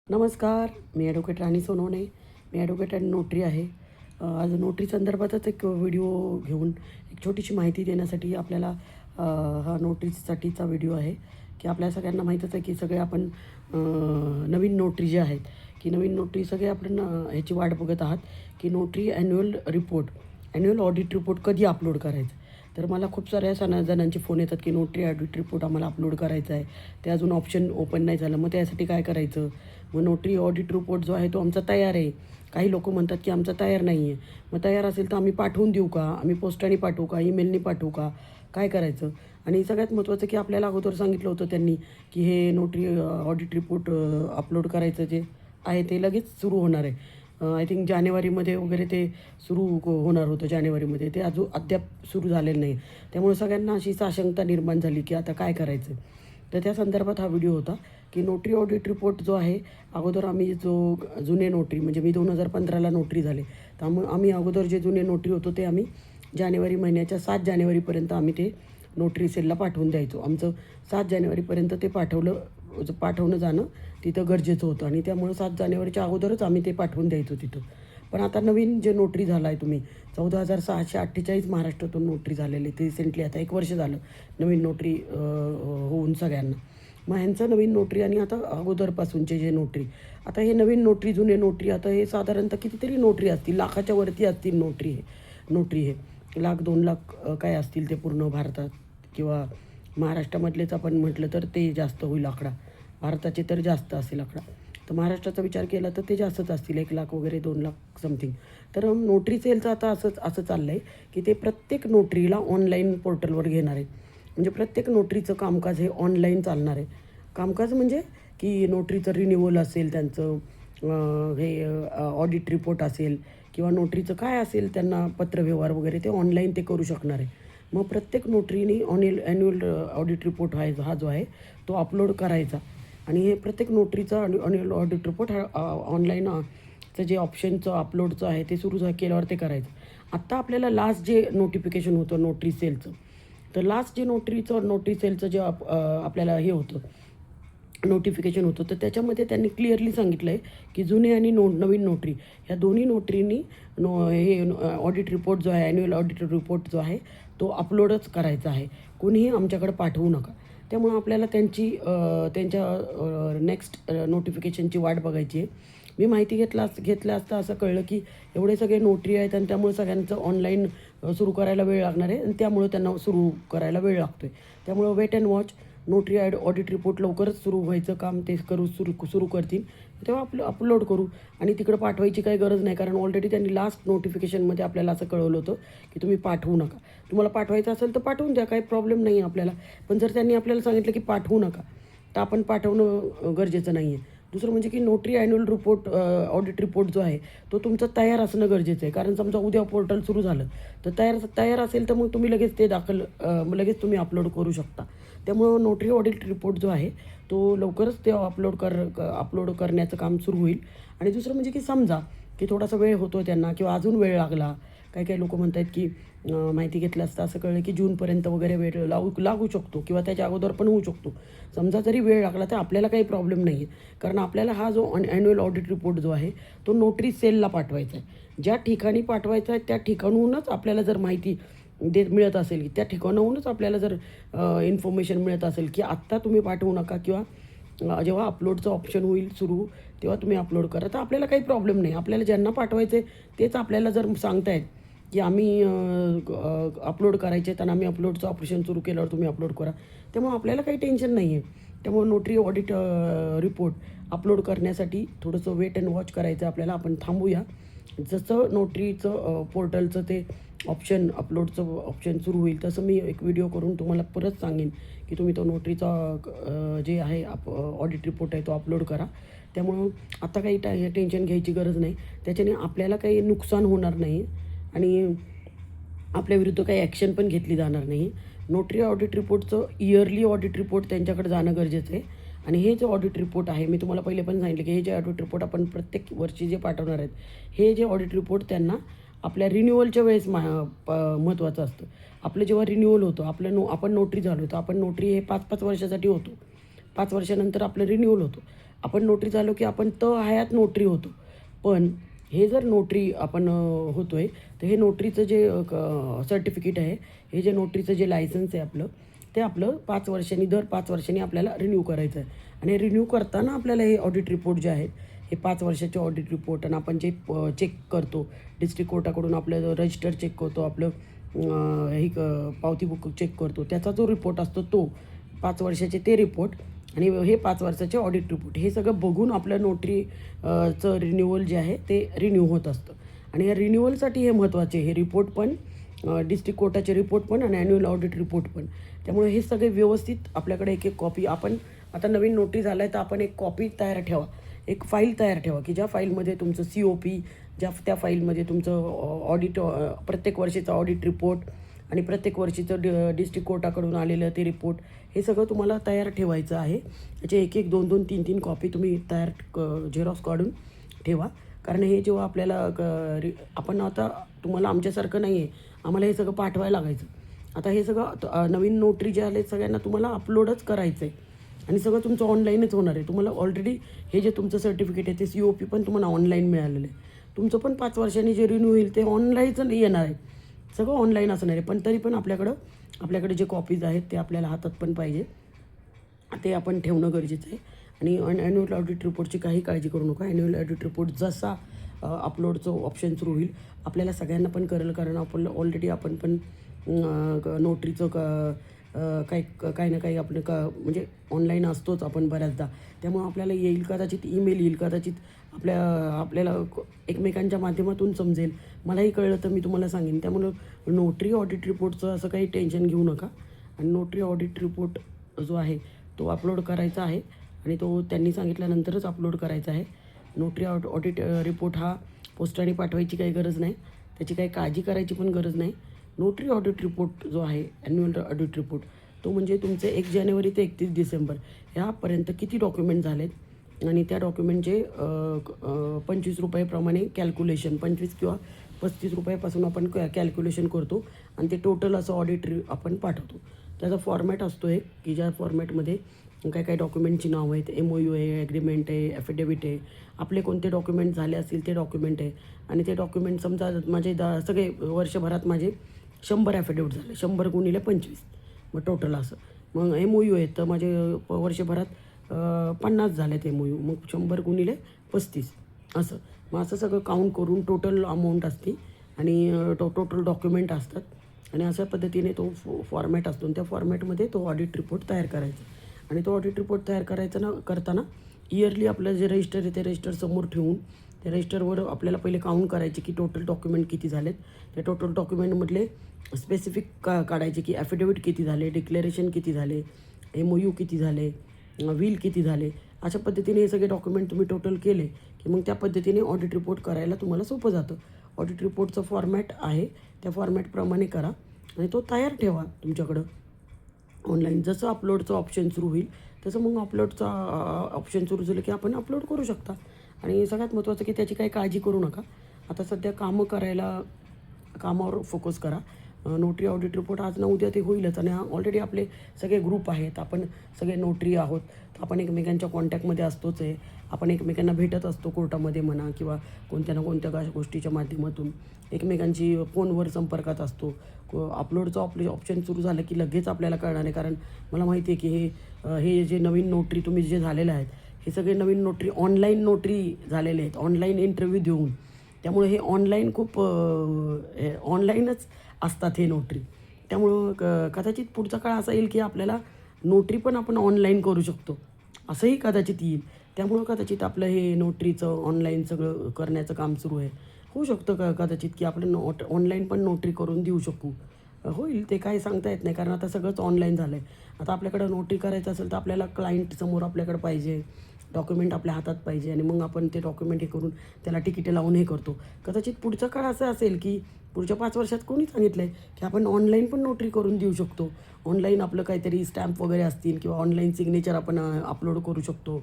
नमस्कार. मी ॲडव्होकेट राणी सोनवणे. मी ॲडव्होकेट आणि नोटरी आहे. आज नोटरी संदर्भातच एक व्हिडिओ घेऊन एक छोटीशी माहिती देण्यासाठी आपल्याला हा नोटरीसाठीचा व्हिडिओ आहे. की आपल्या सगळ्यांना माहीतच आहे की सगळे आपण नवीन नोटरी जे आहेत की नवीन नोटरी सगळे आपण ह्याची वाट बघत आहात की नोटरी ॲन्युअल ऑडिट रिपोर्ट कधी अपलोड करायचं. तर मला खूप साऱ्या जणांचे फोन येतात की नोटरी ऑडिट रिपोर्ट आम्हाला अपलोड करायचा आहे. ते अजून ऑप्शन ओपन नाही झालं. मग त्यासाठी काय करायचं? मग नोटरी ऑडिट रिपोर्ट जो आहे तो आमचा तयार आहे. काही लोकं म्हणतात की आमचा तयार नाही आहे. मग तयार असेल तर आम्ही पाठवून देऊ का? आम्ही पोस्टाने पाठवू का? ईमेलने पाठवू का? काय करायचं? आणि सगळ्यात महत्त्वाचं की आपल्याला अगोदर सांगितलं होतं त्यांनी की हे नोटरी ऑडिट रिपोर्ट अपलोड करायचं जे आहे ते लगेच सुरू होणार आहे. आय थिंक जानेवारीमध्ये वगैरे ते सुरू होणार होतं जानेवारीमध्ये. ते अद्याप सुरू झालेलं नाही. त्यामुळे सगळ्यांना अशी साशंकता निर्माण झाली की आता काय करायचं? तर त्या संदर्भात हा व्हिडिओ होता की नोटरी ऑडिट रिपोर्ट जो आहे अगोदर आम्ही जुने नोटरी म्हणजे मी 2015ला नोटरी झाले. त्यामुळे आम्ही अगोदर जे जुने नोटरी होतो ते आम्ही जानेवारी महिन्याच्या 7 जानेवारीपर्यंत आम्ही ते नोटरी सेलला पाठवून द्यायचो. आमचं 7 जानेवारीपर्यंत ते पाठवणं जाणं तिथं गरजेचं होतं आणि त्यामुळं 7 जानेवारीच्या अगोदरच आम्ही ते पाठवून द्यायचो तिथं. पण आता नवीन जे नोटरी झाला आहे तुम्ही 14,648 महाराष्ट्रातून नोटरी झालेली ते रिसेंटली आता 1 वर्ष झालं नवीन नोटरी होऊन सगळ्यांना. मग ह्यांचं नवीन नोटरी आणि आता अगोदरपासूनचे जे नोटरी आता हे नवीन नोटरी जुने नोटरी आता हे साधारणतः कितीतरी नोटरी असतील, लाखाच्या वरती असतील नोटरी हे 1,00,000-2,00,000 काय असतील ते पूर्ण भारतात किंवा महाराष्ट्रामधलेच आपण म्हटलं तर ते जास्त होईल आकडा. भारताचे तर जास्त असेल आकडा. तर महाराष्ट्राचा विचार केला तर ते जास्तच असतील 1,00,000 वगैरे 2,00,000 समथिंग. तर नोटरी सेलचं आता असं चाललं आहे की ते प्रत्येक नोटरीला ऑनलाईन पोर्टलवर घेणार आहे. म्हणजे प्रत्येक नोटरीचं कामकाज हे ऑनलाईन चालणार आहे. कामकाज म्हणजे की नोटरीचं रिन्युअल असेल त्यांचं हे ऑडिट रिपोर्ट असेल किंवा नोटरीचं काय असेल त्यांना पत्रव्यवहार वगैरे ते ऑनलाईन ते करू शकणार आहे. मग प्रत्येक नोटरीने ॲन्युअल ऑडिट रिपोर्ट हा जो आहे तो अपलोड करायचा आणि हे प्रत्येक नोटरीचा ॲन्युअल ऑडिट रिपोर्ट हा ऑनलाईनचं जे ऑप्शनचं अपलोडचं आहे ते सुरू केल्यावर ते करायचं. आत्ता आपल्याला लास्ट जे नोटिफिकेशन होतं नोटरी सेलचं तर लास्ट जे नोटरी सेलचं जे आपल्याला हे होतं नोटिफिकेशन होतं तर त्याच्यामध्ये त्यांनी क्लिअरली सांगितलं आहे की जुने आणि नवीन नोटरी ह्या दोन्ही नोटरींनी हे ऑडिट रिपोर्ट जो आहे ॲन्युअल ऑडिट रिपोर्ट जो आहे तो अपलोडच करायचा आहे. कोणीही आमच्याकडे पाठवू नका. त्यामुळं आपल्याला त्यांच्या नेक्स्ट नोटिफिकेशनची वाट बघायची आहे. मी माहिती घेतलं असता असं कळलं की एवढे सगळे नोटरी आहेत आणि त्यामुळे सगळ्यांचं ऑनलाईन सुरू करायला वेळ लागणार आहे आणि त्यामुळे त्यांना सुरू करायला वेळ लागतो आहे. त्यामुळं wait and watch. Notary audit report लवकरच सुरू व्हायचं काम ते सुरू करतील तेव्हा अपलोड करू आणि तिकडं पाठवायची काही गरज नाही कारण ऑलरेडी त्यांनी लास्ट नोटिफिकेशनमध्ये आपल्याला असं कळवलं होतं की तुम्ही पाठवू नका. तुम्हाला पाठवायचं असेल तर पाठवून द्या, काही प्रॉब्लेम नाही आहे आपल्याला. पण जर त्यांनी आपल्याला सांगितलं की पाठवू नका तर आपण पाठवणं गरजेचं नाही आहे. दुसरं म्हणजे की notary annual report audit report जो आहे तो तुमचा तयार असणं गरजेचं आहे. कारण समजा उद्या पोर्टल सुरू झालं तर तयार असेल तर मग तुम्ही लगेच ते लगेच तुम्ही अपलोड करू शकता. त्यामुळं नोटरी ऑडिट रिपोर्ट जो आहे तो लवकरच ते अपलोड करण्याचं काम सुरू होईल. आणि दुसरं म्हणजे की समजा की थोडासा वेळ होतो त्यांना किंवा अजून वेळ लागला. काही लोकं म्हणत आहेत की माहिती घेतलं असतं असं कळलं की जूनपर्यंत वगैरे वेळ लागू शकतो किंवा त्याच्या अगोदर पण होऊ शकतो. समजा जरी वेळ लागला तर आपल्याला काही प्रॉब्लेम नाही आहे. कारण आपल्याला हा जो ॲन्युअल ऑडिट रिपोर्ट जो आहे तो नोटरी सेलला पाठवायचा आहे. ज्या ठिकाणी पाठवायचा आहे त्या ठिकाणहूनच आपल्याला जर माहिती मिळत असेल की त्या ठिकाणाहूनच आपल्याला जर इन्फॉर्मेशन मिळत असेल की आत्ता तुम्ही पाठवू नका किंवा जेव्हा अपलोडचं ऑप्शन होईल सुरू तेव्हा तुम्ही अपलोड करा तर आपल्याला काही प्रॉब्लेम नाही. आपल्याला ज्यांना पाठवायचे तेच आपल्याला जर सांगतायत की आम्ही अपलोड करायचे आहेत आणि आम्ही अपलोडचं ऑपरेशन सुरू केल्यावर तुम्ही अपलोड करा. त्यामुळे आपल्याला काही टेन्शन नाही आहे. त्यामुळे नोटरी ऑडिट रिपोर्ट अपलोड करण्यासाठी थोडंसं वेट अँड वॉच करायचं आपल्याला. आपण थांबूया. जसं नोटरीचं पोर्टलचं ते अपलोडचं ऑप्शन सुरू होईल तसं मी एक व्हिडिओ करून तुम्हाला परत सांगेन की तुम्ही तो नोटरीचा जे आहे ऑडिट रिपोर्ट आहे तो अपलोड करा. त्यामुळं आता काही टेन्शन घ्यायची गरज नाही. त्याच्याने आपल्याला काही नुकसान होणार नाही आणि आपल्याविरुद्ध काही ॲक्शन पण घेतली जाणार नाही. नोटरी ऑडिट रिपोर्टचं इयरली ऑडिट रिपोर्ट त्यांच्याकडे जाणं गरजेचं आहे. आणि हे जे ऑडिट रिपोर्ट आहे मी तुम्हाला पहिले पण सांगितलं की हे जे ऑडिट रिपोर्ट आपण प्रत्येक वर्षी जे पाठवणार आहेत हे जे ऑडिट रिपोर्ट त्यांना आपल्या रिन्युअलच्या वेळेस महत्त्वाचं असतं. आपलं जेव्हा रिन्युअल होतं आपण नोटरी झालो तर आपण नोटरी हे 5-5 वर्षासाठी होतो. 5 वर्षानंतर आपलं रिन्युअल होतो आपण नोटरी झालो की आपण हयात नोटरी होतो. पण हे जर नोटरी आपण होतो आहे, तर हे नोटरीचं जे सर्टिफिकेट आहे, हे जे नोटरीचं जे लायसन्स आहे आपलं, ते आपलं 5 वर्षांनी, दर 5 वर्षांनी आपल्याला रिन्यू करायचं आहे. आणि रिन्यू करताना आपल्याला हे ऑडिट रिपोर्ट जे आहेत, हे 5 वर्षाचे ऑडिट रिपोर्ट आणि आपण जे चेक करतो, डिस्ट्रिक्ट कोर्टाकडून आपलं रजिस्टर चेक करतो, आपलं हे पावती बुक चेक करतो, त्याचा जो रिपोर्ट असतो तो 5 वर्षाचे ते रिपोर्ट आणि हे 5 वर्षाचे ऑडिट रिपोर्ट, हे सगळं बघून आपलं नोटरी चं रिन्युअल जे आहे ते रिन्यू होत असतं. आणि या रिन्युअलसाठी हे महत्त्वाचे, हे रिपोर्ट पण डिस्ट्रिक्ट कोर्टाचे रिपोर्ट पण आणि ॲन्युअल ऑडिट रिपोर्ट पण. त्यामुळे हे सगळे व्यवस्थित आपल्याकडे एक एक कॉपी, आपण आता नवीन नोटरी झाला आहे तर आपण एक कॉपी तयार ठेवा, एक फाईल तयार ठेवा की ज्या फाईलमध्ये तुमचं COP, त्या फाईलमध्ये तुमचं ऑडिट, प्रत्येक वर्षीचा ऑडिट रिपोर्ट आणि प्रत्येक वर्षीचं डिस्ट्रिक्ट कोर्टाकडून आलेलं ते रिपोर्ट, हे सगळं तुम्हाला तयार ठेवायचं आहे. याचे एक एक 2-2, 3-3 कॉपी तुम्ही तयार झेरॉक्स काढून ठेवा. कारण हे जेव्हा आपल्याला आपण आता तुम्हाला आमच्यासारखं नाही आहे, आम्हाला हे सगळं पाठवायला लागायचं. आता हे सगळं नवीन नोटरी जे आले सगळ्यांना तुम्हाला अपलोडच करायचं आहे आणि सगळं तुमचं ऑनलाईनच होणार आहे. तुम्हाला ऑलरेडी हे जे तुमचं सर्टिफिकेट आहे ते COP पण तुम्हाला ऑनलाईन मिळालेलं आहे. तुमचं पण 5 वर्षांनी जे रिन्यू होईल ते ऑनलाईनच येणार आहे, सगळं ऑनलाईन असणार आहे. पण तरी पण आपल्याकडे जे कॉपीज आहेत ते आपल्याला हातात पण पाहिजे, ते आपण ठेवणं गरजेचं आहे. आणि ॲन्युअल ऑडिट रिपोर्टची काही काळजी करू नका. ॲन्युअल ऑडिट रिपोर्ट जसा अपलोडचं ऑप्शन सुरू होईल आपल्याला सगळ्यांना पण करेल, कारण आपण ऑलरेडी आपण पण नोटरीचं काही ना काही आपण म्हणजे ऑनलाईन असतोच आपण बऱ्याचदा. त्यामुळं आपल्याला येईल, कदाचित ईमेल येईल, कदाचित आपल्याला एकमेकांच्या माध्यमातून समजेल. मलाही कळलं तर मी तुम्हाला सांगेन. त्यामुळं नोटरी ऑडिट रिपोर्टचं असं काही टेन्शन घेऊ नका. आणि नोटरी ऑडिट रिपोर्ट जो आहे तो अपलोड करायचा आहे आणि तो त्यांनी सांगितल्यानंतरच अपलोड करायचा आहे. नोटरी ऑडिट रिपोर्ट हा पोस्टाने पाठवायची काही गरज नाही, त्याची काही काळजी करायची पण गरज नाही. नोटरी ऑडिट रिपोर्ट जो आहे, ॲन्युअल ऑडिट रिपोर्ट, तो म्हणजे तुमचे 1 जानेवारी ते 31 डिसेंबर ह्यापर्यंत किती डॉक्युमेंट झालेत आणि त्या डॉक्युमेंटचे 25 रुपयेप्रमाणे कॅल्क्युलेशन, 25 किंवा 35 रुपयापासून आपण कॅल्क्युलेशन करतो आणि ते टोटल असं ऑडिट आपण पाठवतो. त्याचा फॉर्मॅट असतो एक, की ज्या फॉर्मॅटमध्ये काही डॉक्युमेंटची नावं आहेत, MOU आहे, ॲग्रीमेंट आहे, ॲफिडेविट आहे, आपले कोणते डॉक्युमेंट झाले असतील ते डॉक्युमेंट आहे. आणि ते डॉक्युमेंट समजा माझे सगळे वर्षभरात माझे 100 ॲफिडेविट झाले, 100 गुणिले 25, मग टोटल असं. मग MOU आहेत तर माझे वर्षभरात 50 झालेत MOU, मग 100 गुणिले 35 असं. मग असं सगळं काउंट करून टोटल अमाऊंट असते आणि टोटल डॉक्युमेंट असतात आणि अशा पद्धतीने तो फॉर्मॅट असतो आणि त्या फॉर्मॅटमध्ये तो ऑडिट रिपोर्ट तयार करायचा. आणि तो ऑडिट रिपोर्ट तयार करताना इयरली आपलं जे रजिस्टर आहे ते रजिस्टर समोर ठेवून त्या रजिस्टरवर आपल्याला पहिले काउंट करायचे की टोटल डॉक्युमेंट किती झालेत. त्या टोटल डॉक्युमेंटमधले स्पेसिफिक काढायचे की ॲफिडेविट किती झाले, डिक्लेरेशन किती झाले, MOU किती झाले, विल किती झाले. अशा पद्धतीने हे सगळे डॉक्युमेंट तुम्ही टोटल केले की मग त्या पद्धतीने ऑडिट रिपोर्ट करायला तुम्हाला सोपं जातं. ऑडिट रिपोर्टचं फॉर्मॅट आहे, त्या फॉर्मॅटप्रमाणे करा आणि तो तयार ठेवा तुमच्याकडं ऑनलाईन. जसं अपलोडचं ऑप्शन सुरू होईल तसं मग अपलोडचा ऑप्शन सुरू झालं की आपण अपलोड करू शकता. आणि सगळ्यात महत्त्वाचं की त्याची काही काळजी करू नका. आता सध्या कामावर फोकस करा. नोटरी ऑडिट रिपोर्ट आज ना उद्या ते होईलच आणि ऑलरेडी आपले सगळे ग्रुप आहेत, आपण सगळे नोटरी आहोत, तर आपण एकमेकांच्या कॉन्टॅक्टमध्ये असतोच आहे. आपण एकमेकांना भेटत असतो कोर्टामध्ये म्हणा किंवा कोणत्या ना कोणत्या गोष्टीच्या माध्यमातून एकमेकांची फोनवर संपर्कात असतो. अपलोडचं ऑप्शन सुरू झालं की लगेच आपल्याला कळणार आहे, कारण मला माहिती आहे की हे जे नवीन नोटरी तुम्ही जे झालेले आहेत हे सगळे नवीन नोटरी ऑनलाईन नोटरी झालेले आहेत, ऑनलाईन इंटरव्ह्यू देऊन. त्यामुळे हे ऑनलाईन खूप ऑनलाईनच असतात हे नोटरी. त्यामुळं कदाचित पुढचा काळ असा येईल की आपल्याला नोटरी पण आपण ऑनलाईन करू शकतो, असंही कदाचित येईल. त्यामुळं कदाचित आपलं हे नोटरीचं ऑनलाईन सगळं करण्याचं काम सुरू आहे. होऊ शकतं कदाचित की आपण ऑनलाईन पण नोटरी करून देऊ शकू. होईल ते काही सांगता येत नाही, कारण आता सगळंच ऑनलाईन झालं आहे. आता आपल्याकडं नोटरी करायचं असेल तर आपल्याला क्लायंट समोर आपल्याकडं पाहिजे, डॉक्युमेंट आपल्या हातात पाहिजे आणि मग आपण ते डॉक्युमेंट हे करून त्याला तिकीटे लावून हे करतो. कदाचित पुढचा काळ असं असेल की पुढच्या 5 वर्षात कोणी सांगितलं आहे की आपण ऑनलाईन पण नोटरी करून देऊ शकतो. ऑनलाईन आपलं काहीतरी स्टॅम्प वगैरे असतील किंवा ऑनलाईन सिग्नेचर आपण अपलोड करू शकतो,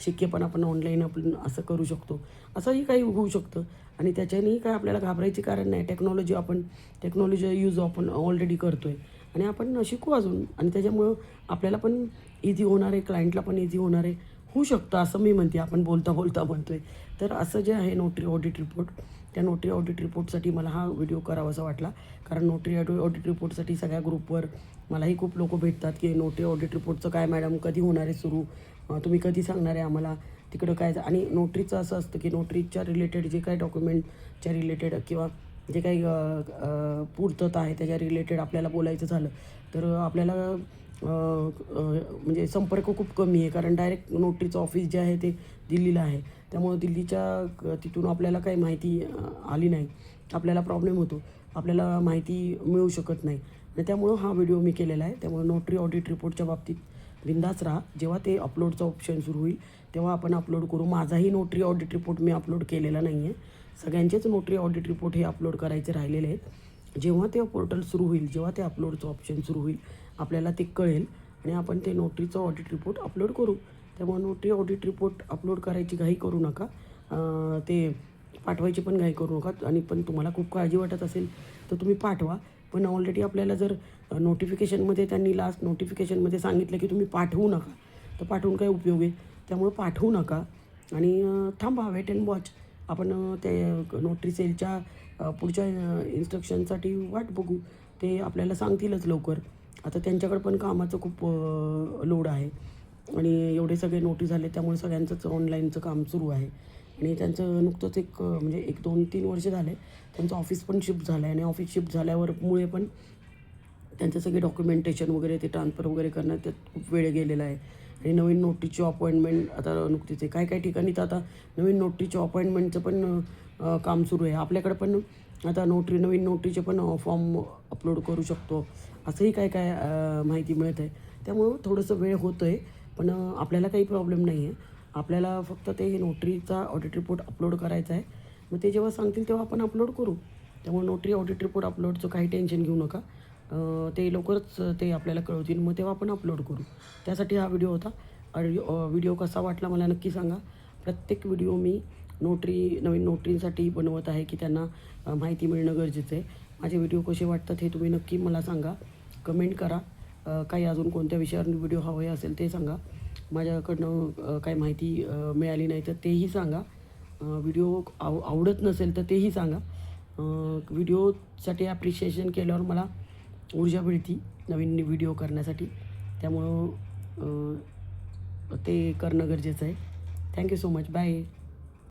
शिक्के पण आपण ऑनलाईन आपण असं करू शकतो. असंही काही होऊ शकतं आणि त्याच्यानेही काय आपल्याला घाबरायची कारण नाही. टेक्नॉलॉजी यूज आपण ऑलरेडी करतो आहे आणि आपण शिकू अजून आणि त्याच्यामुळं आपल्याला पण इझी होणार आहे, क्लायंटला पण इझी होणार आहे. होऊ शकतं असं मी म्हणते, आपण बोलता बोलता म्हणतोय. तर असं जे आहे नोटरी ऑडिट रिपोर्ट, त्या नोटरी ऑडिट रिपोर्टसाठी मला हा व्हिडिओ करावासा वाटला. कारण नोटरी ऑडिट रिपोर्टसाठी सगळ्या ग्रुपवर मलाही खूप लोकं भेटतात की नोटरी ऑडिट रिपोर्टचं काय मॅडम, कधी होणार आहे सुरू, तुम्ही कधी सांगणार आहे आम्हाला, तिकडं काय. आणि नोटरीचं असं असतं की नोटरीच्या रिलेटेड जे काही डॉक्युमेंटच्या रिलेटेड किंवा जे काही पूर्तता आहे त्याच्या रिलेटेड आपल्याला बोलायचं झालं तर आपल्याला म्हणजे संपर्क खूप कमी आहे. कारण डायरेक्ट नोटरीचं ऑफिस जे आहे ते दिल्लीला आहे. त्यामुळं दिल्लीच्या तिथून आपल्याला काही माहिती आली नाही, आपल्याला प्रॉब्लेम होतो, आपल्याला माहिती मिळू शकत नाही. आणि त्यामुळं हा व्हिडिओ मी केलेला आहे. त्यामुळे नोटरी ऑडिट रिपोर्टच्या बाबतीत बिंदास राहा. जेव्हा ते अपलोडचं ऑप्शन सुरू होईल तेव्हा आपण अपलोड करू. माझाही नोटरी ऑडिट रिपोर्ट मी अपलोड केलेला नाही आहे. सगळ्यांचेच नोटरी ऑडिट रिपोर्ट हे अपलोड करायचे राहिलेले आहेत. जेव्हा ते पोर्टल सुरू होईल, जेव्हा ते अपलोडचं ऑप्शन सुरू होईल, आपल्याला ते कळेल आणि आपण ते नोटरीचं ऑडिट रिपोर्ट अपलोड करू. त्यामुळे नोटरी ऑडिट रिपोर्ट अपलोड करायची घाई करू नका, ते पाठवायची पण घाई करू नका. आणि पण तुम्हाला खूप काळजी वाटत असेल तर तुम्ही पाठवा. पण ऑलरेडी आपल्याला जर नोटिफिकेशनमध्ये त्यांनी लास्ट नोटिफिकेशनमध्ये सांगितलं की तुम्ही पाठवू नका, तर पाठवून काय उपयोग आहे. त्यामुळे पाठवू नका आणि थांबा, वेट अँड वॉच. आपण ते नोटरी सेलच्या पुढच्या इन्स्ट्रक्शनसाठी वाट बघू. ते आपल्याला सांगतीलच लवकर. आता त्यांच्याकडे पण कामाचं खूप लोड आहे आणि एवढे सगळे नोटीस झाले त्यामुळे सगळ्यांचंच ऑनलाईनचं काम सुरू आहे. आणि त्यांचं नुकतंच म्हणजे 1-2-3 वर्ष झाले त्यांचं ऑफिस पण शिफ्ट झालं आहे. आणि ऑफिस शिफ्ट झाल्यामुळे पण त्यांचं सगळे डॉक्युमेंटेशन वगैरे ते ट्रान्सफर वगैरे करण्यात त्यात खूप वेळ गेलेला आहे. आणि नवीन नोटरीची अपॉइंटमेंट आता नुकतीच आहे. काय ठिकाणी तर आता नवीन नोटरीच्या अपॉइंटमेंटचं पण काम सुरू आहे. आपल्याकडे पण आता नवीन नोटरीचे पण फॉर्म अपलोड करू शकतो, असंही काय माहिती मिळत आहे. त्यामुळं थोडंसं वेळ होतं आहे, पण आपल्याला काही प्रॉब्लेम नाही आहे. आपल्याला फक्त ते नोटरीचा ऑडिट रिपोर्ट अपलोड करायचा आहे. मग ते जेव्हा सांगतील तेव्हा आपण अपलोड करू. त्यामुळे नोटरी ऑडिट रिपोर्ट अपलोडचं काही टेन्शन घेऊ नका. ते लवकरच ते आपल्याला कळवतील, मग तेव्हा आपण अपलोड करू. त्यासाठी हा व्हिडिओ होता. आणि व्हिडिओ कसा वाटला मला नक्की सांगा. प्रत्येक व्हिडिओ मी नवीन नोटरीसाठी बनवत आहे की त्यांना माहिती मिळणं गरजेचं आहे. माझे व्हिडिओ कसे वाटतात हे तुम्ही नक्की मला सांगा, कमेंट करा. काही अजून कोणत्या विषयावर व्हिडिओ हवे असेल ते सांगा. माझ्याकडनं काही माहिती मिळाली नाही तर तेही सांगा. व्हिडिओ आवडत नसेल तर तेही सांगा. व्हिडिओसाठी ॲप्रिशिएशन केल्यावर मला ऊर्जा मिळते नवीन व्हिडिओ करण्यासाठी. त्यामुळं ते करणं गरजेचं आहे. Thank you so much. बाय.